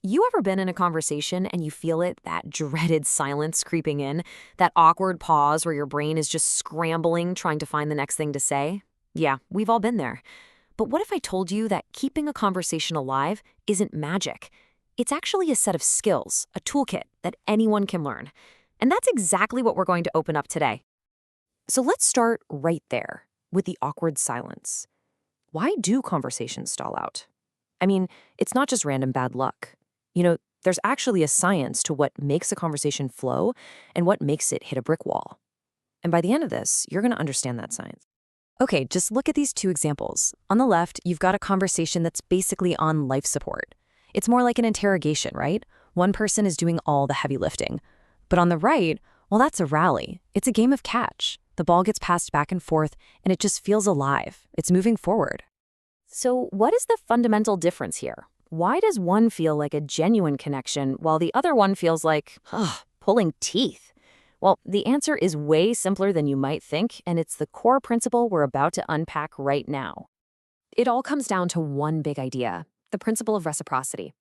You ever been in a conversation and you feel it, that dreaded silence creeping in, that awkward pause where your brain is just scrambling trying to find the next thing to say? Yeah, we've all been there. But what if I told you that keeping a conversation alive isn't magic? It's actually a set of skills, a toolkit that anyone can learn. And that's exactly what we're going to open up today. So let's start right there with the awkward silence. Why do conversations stall out? I mean, it's not just random bad luck. There's actually a science to what makes a conversation flow and what makes it hit a brick wall. And by the end of this, you're going to understand that science. Okay, just look at these two examples. On the left, you've got a conversation that's basically on life support. It's more like an interrogation, right? One person is doing all the heavy lifting. But on the right, well, that's a rally. It's a game of catch. The ball gets passed back and forth, and it just feels alive. It's moving forward. So what is the fundamental difference here? Why does one feel like a genuine connection while the other one feels like, pulling teeth? Well, the answer is way simpler than you might think, and it's the core principle we're about to unpack right now. It all comes down to one big idea, the principle of reciprocity.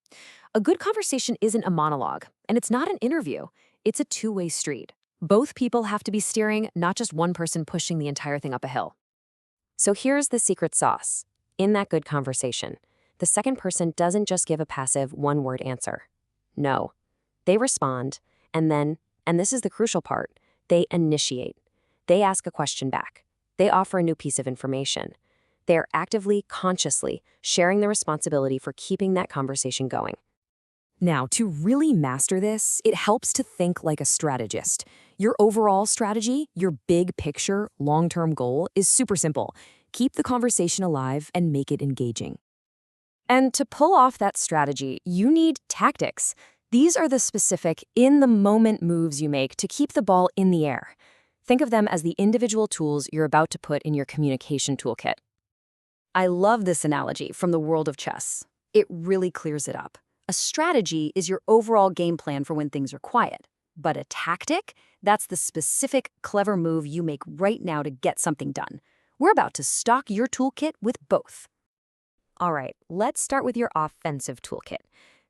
A good conversation isn't a monologue, and it's not an interview. It's a two-way street. Both people have to be steering, not just one person pushing the entire thing up a hill. So here's the secret sauce. In that good conversation, the second person doesn't just give a passive one-word answer. No. They respond, and then, and this is the crucial part, they initiate. They ask a question back. They offer a new piece of information. They are actively, consciously sharing the responsibility for keeping that conversation going. Now, to really master this, it helps to think like a strategist. Your overall strategy, your big picture, long-term goal is super simple. Keep the conversation alive and make it engaging. And to pull off that strategy, you need tactics. These are the specific, in-the-moment moves you make to keep the ball in the air. Think of them as the individual tools you're about to put in your communication toolkit. I love this analogy from the world of chess. It really clears it up. A strategy is your overall game plan for when things are quiet. But a tactic, that's the specific, clever move you make right now to get something done. We're about to stock your toolkit with both. All right, let's start with your offensive toolkit.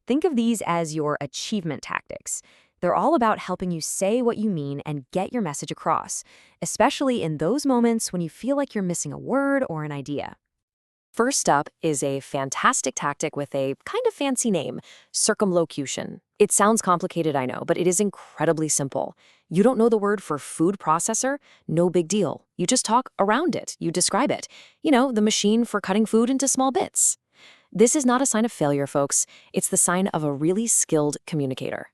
Think of these as your achievement tactics. They're all about helping you say what you mean and get your message across, especially in those moments when you feel like you're missing a word or an idea. First up is a fantastic tactic with a kind of fancy name, circumlocution. It sounds complicated, I know, but it is incredibly simple. You don't know the word for food processor? No big deal. You just talk around it. You describe it. The machine for cutting food into small bits. This is not a sign of failure, folks. It's the sign of a really skilled communicator.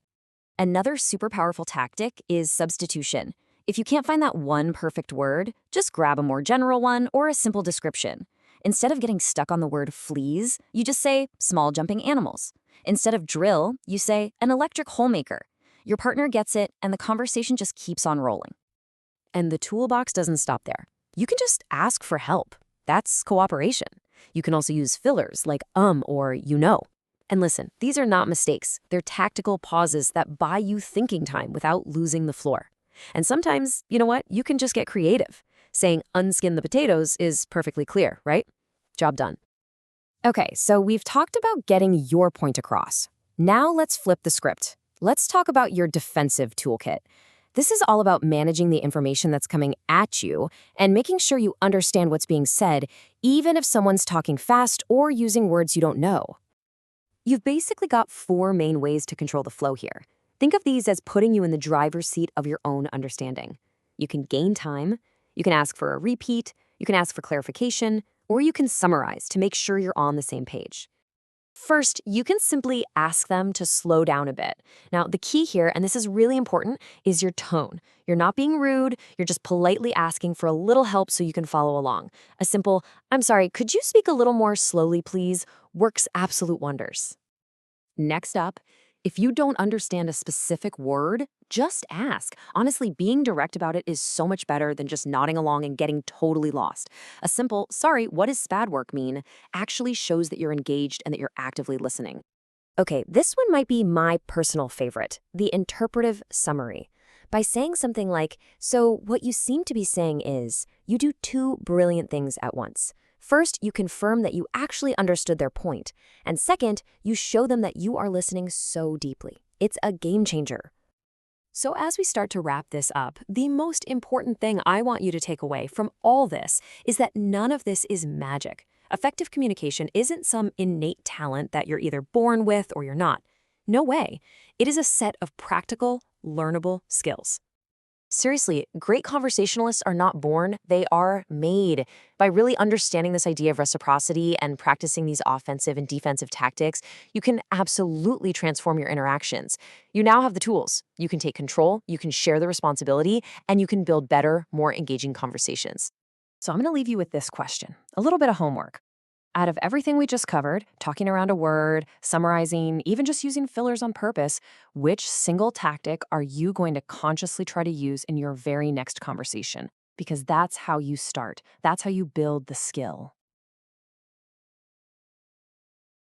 Another super powerful tactic is substitution. If you can't find that one perfect word, just grab a more general one or a simple description. Instead of getting stuck on the word fleas, you just say small jumping animals. Instead of drill, you say an electric hole maker. Your partner gets it, and the conversation just keeps on rolling. And the toolbox doesn't stop there. You can just ask for help. That's cooperation. You can also use fillers like or you know. And listen, these are not mistakes. They're tactical pauses that buy you thinking time without losing the floor. And sometimes, you know what? You can just get creative. Saying unskin the potatoes is perfectly clear, right? Job done. Okay, so we've talked about getting your point across. Now let's flip the script. Let's talk about your defensive toolkit. This is all about managing the information that's coming at you and making sure you understand what's being said, even if someone's talking fast or using words you don't know. You've basically got 4 main ways to control the flow here. Think of these as putting you in the driver's seat of your own understanding. You can gain time, you can ask for a repeat, you can ask for clarification, or you can summarize to make sure you're on the same page. First, you can simply ask them to slow down a bit. Now, the key here, and this is really important, is your tone. You're not being rude, you're just politely asking for a little help so you can follow along. A simple, "I'm sorry, could you speak a little more slowly, please?" works absolute wonders. Next up, if you don't understand a specific word, just ask. Honestly, being direct about it is so much better than just nodding along and getting totally lost. A simple, "Sorry, what does spad work mean?" actually shows that you're engaged and that you're actively listening. Okay, this one might be my personal favorite, the interpretive summary. By saying something like, "So what you seem to be saying is, you do 2 brilliant things at once. First, you confirm that you actually understood their point. And second, you show them that you are listening so deeply. It's a game changer. So as we start to wrap this up, the most important thing I want you to take away from all this is that none of this is magic. Effective communication isn't some innate talent that you're either born with or you're not. No way. It is a set of practical, learnable skills. Seriously, great conversationalists are not born, they are made. By really understanding this idea of reciprocity and practicing these offensive and defensive tactics, you can absolutely transform your interactions. You now have the tools. You can take control, you can share the responsibility, and you can build better, more engaging conversations. So I'm going to leave you with this question, a little bit of homework. Out of everything we just covered, talking around a word, summarizing, even just using fillers on purpose, which single tactic are you going to consciously try to use in your very next conversation? Because that's how you start. That's how you build the skill.